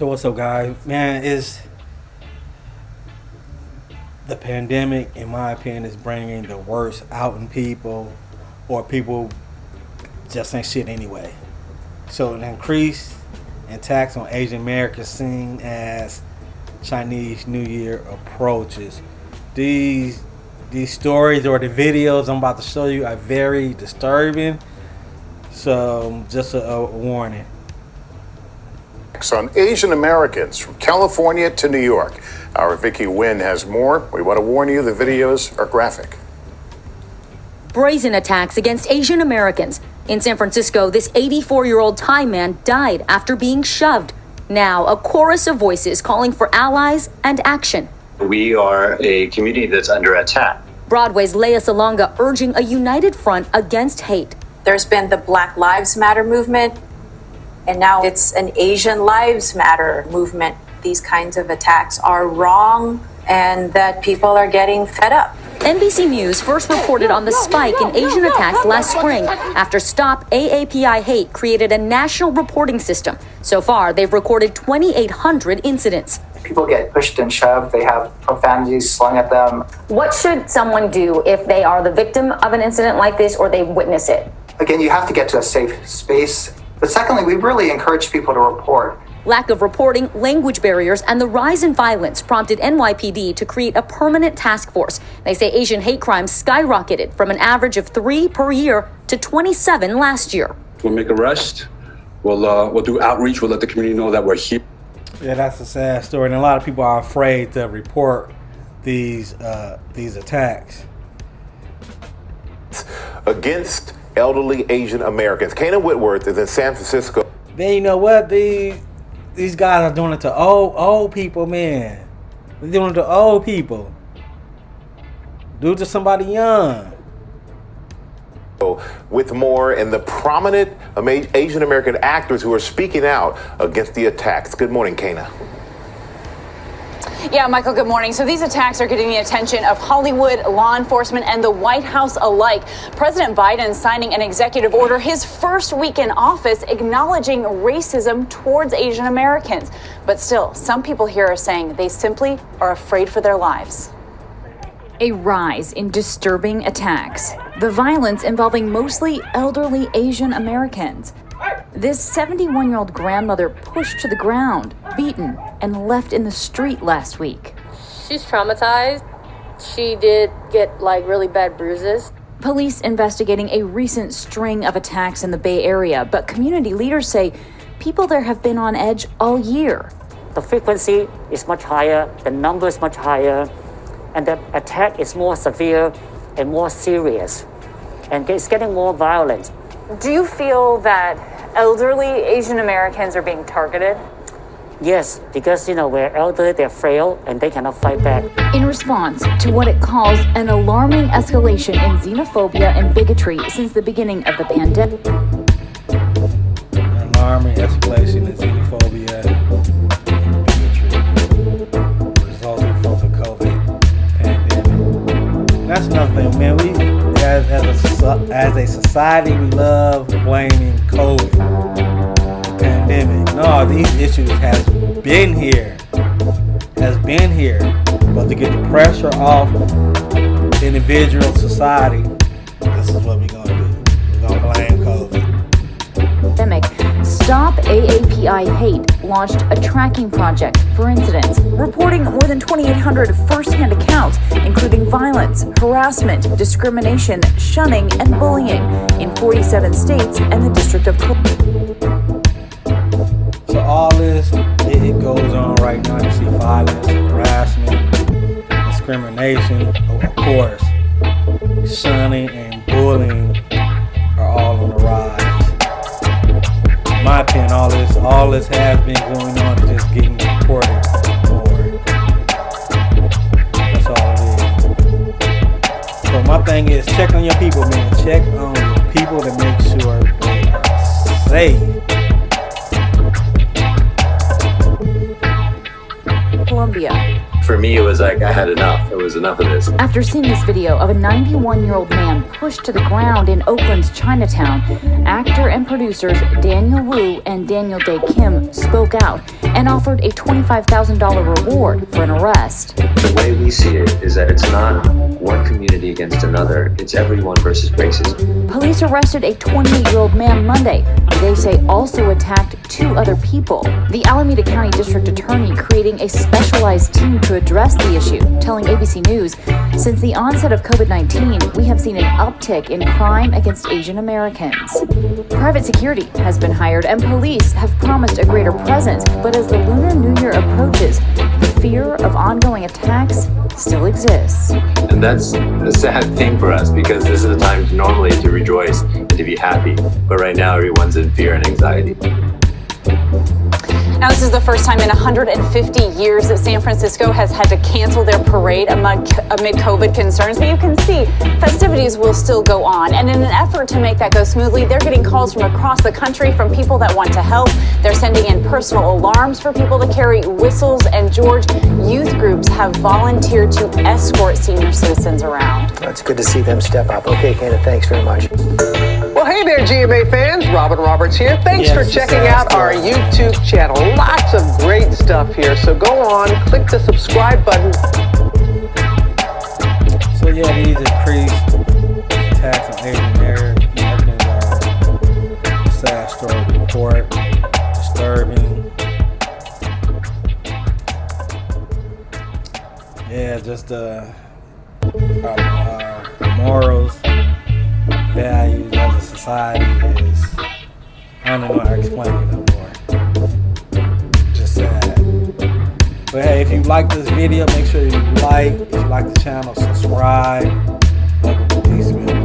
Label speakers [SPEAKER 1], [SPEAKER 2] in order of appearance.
[SPEAKER 1] So what's up, guys? Man, is the pandemic, in my opinion, is bringing the worst out in people, or people just ain't shit anyway. So an increase in tax on Asian Americans seen as Chinese New Year approaches. These stories or the videos I'm about to show you are very disturbing. So just a warning.
[SPEAKER 2] On Asian Americans from California to New York. Our Vicky Nguyen has more. We want to warn you, the videos are graphic.
[SPEAKER 3] Brazen attacks against Asian Americans. In San Francisco, this 84-year-old Thai man died after being shoved. Now, a chorus of voices calling for allies and action.
[SPEAKER 4] We are a community that's under attack.
[SPEAKER 3] Broadway's Lea Salonga urging a united front against hate.
[SPEAKER 5] There's been the Black Lives Matter movement, and now it's an Asian Lives Matter movement. These kinds of attacks are wrong and that people are getting fed up.
[SPEAKER 3] NBC News first reported on the spike in Asian attacks last spring after Stop AAPI Hate created a national reporting system. So far, they've recorded 2,800 incidents.
[SPEAKER 6] People get pushed and shoved. They have profanities slung at them.
[SPEAKER 7] What should someone do if they are the victim of an incident like this or they witness it?
[SPEAKER 6] Again, you have to get to a safe space. But secondly, we really encourage people to report.
[SPEAKER 3] Lack of reporting, language barriers, and the rise in violence prompted NYPD to create a permanent task force. They say Asian hate crimes skyrocketed from an average of 3 per year to 27 last year.
[SPEAKER 8] We'll make arrests. We'll do outreach. We'll let the community know that we're here.
[SPEAKER 1] Yeah, that's a sad story, and a lot of people are afraid to report these attacks
[SPEAKER 2] Against elderly Asian Americans. Kana Whitworth is in San Francisco.
[SPEAKER 1] Man, you know what? These guys are doing it to old people, man. They're doing it to old people. Do it to somebody young.
[SPEAKER 2] With more and the prominent Asian American actors who are speaking out against the attacks. Good morning, Kana.
[SPEAKER 9] Yeah, Michael, good morning. So these attacks are getting the attention of Hollywood, law enforcement, and the White House alike. President Biden signing an executive order his first week in office acknowledging racism towards Asian Americans. But still, some people here are saying they simply are afraid for their lives.
[SPEAKER 10] A rise in disturbing attacks, the violence involving mostly elderly Asian Americans. This 71-year-old grandmother pushed to the ground, beaten, and left in the street last week.
[SPEAKER 11] She's traumatized. She did get really bad bruises.
[SPEAKER 10] Police investigating a recent string of attacks in the Bay Area, but community leaders say people there have been on edge all year.
[SPEAKER 12] The frequency is much higher, the number is much higher, and the attack is more severe and more serious, and it's getting more violent.
[SPEAKER 9] Do you feel that elderly Asian Americans are being targeted?
[SPEAKER 12] Yes, because we're elderly, they're frail, and they cannot fight back.
[SPEAKER 10] In response to what it calls an alarming escalation in xenophobia and bigotry since the beginning of the pandemic.
[SPEAKER 1] An alarming escalation in xenophobia and bigotry resulting from the COVID pandemic. That's another thing, man. We as a society, we love blaming COVID, the pandemic. No, these issues has been here, but to get the pressure off individual society, this is what we're gonna do. We're gonna blame COVID.
[SPEAKER 10] Stop AAPI Hate launched a tracking project for incidents, reporting more than 2,800 first-hand accounts, including violence, harassment, discrimination, shunning, and bullying in 47 states and the District of Columbia.
[SPEAKER 1] So all this, it goes on right now. You see violence, harassment, discrimination, of course, shunning and bullying are all on the rise. In my opinion, all this has been going on is just getting reported more. That's all it is. So my thing is, check on your people, man. Check on your people to make sure they are safe.
[SPEAKER 10] Columbia.
[SPEAKER 4] for me, it was like I had enough. It was enough of this.
[SPEAKER 10] After seeing this video of a 91-year-old man pushed to the ground in Oakland's Chinatown, actor and producers Daniel Wu and Daniel Dae Kim spoke out and offered a $25,000 reward for an arrest.
[SPEAKER 4] The way we see it is that it's not one community against another. It's everyone versus racism.
[SPEAKER 10] Police arrested a 28-year-old man Monday, who they say also attacked 2 other people. The Alameda County District Attorney creating a specialized team to address the issue, telling ABC News, since the onset of COVID-19, we have seen an uptick in crime against Asian Americans. Private security has been hired and police have promised a greater presence, but as the Lunar New Year approaches, the fear of ongoing attacks still exists.
[SPEAKER 4] And that's a sad thing for us because this is a time normally to rejoice and to be happy. But right now, everyone's in fear and anxiety.
[SPEAKER 9] Now, this is the first time in 150 years that San Francisco has had to cancel their parade amid COVID concerns. But you can see festivities will still go on. And in an effort to make that go smoothly, they're getting calls from across the country from people that want to help. They're sending in personal alarms for people to carry whistles. And George, youth groups have volunteered to escort senior citizens around.
[SPEAKER 13] It's good to see them step up. Okay, Candace, thanks very much.
[SPEAKER 14] Well, hey there, GMA fans. Robin Roberts here. Thanks for checking out our YouTube channel. Lots of great stuff here. So go on, click the subscribe button.
[SPEAKER 1] So yeah, these increased attacks on Asian Americans are a sad story to report. Disturbing. Yeah, just our morals, values as a society is, I don't even know how to explain it no more. Just sad. But hey, if you like this video, make sure you like. If you like the channel, subscribe. Welcome to Peace.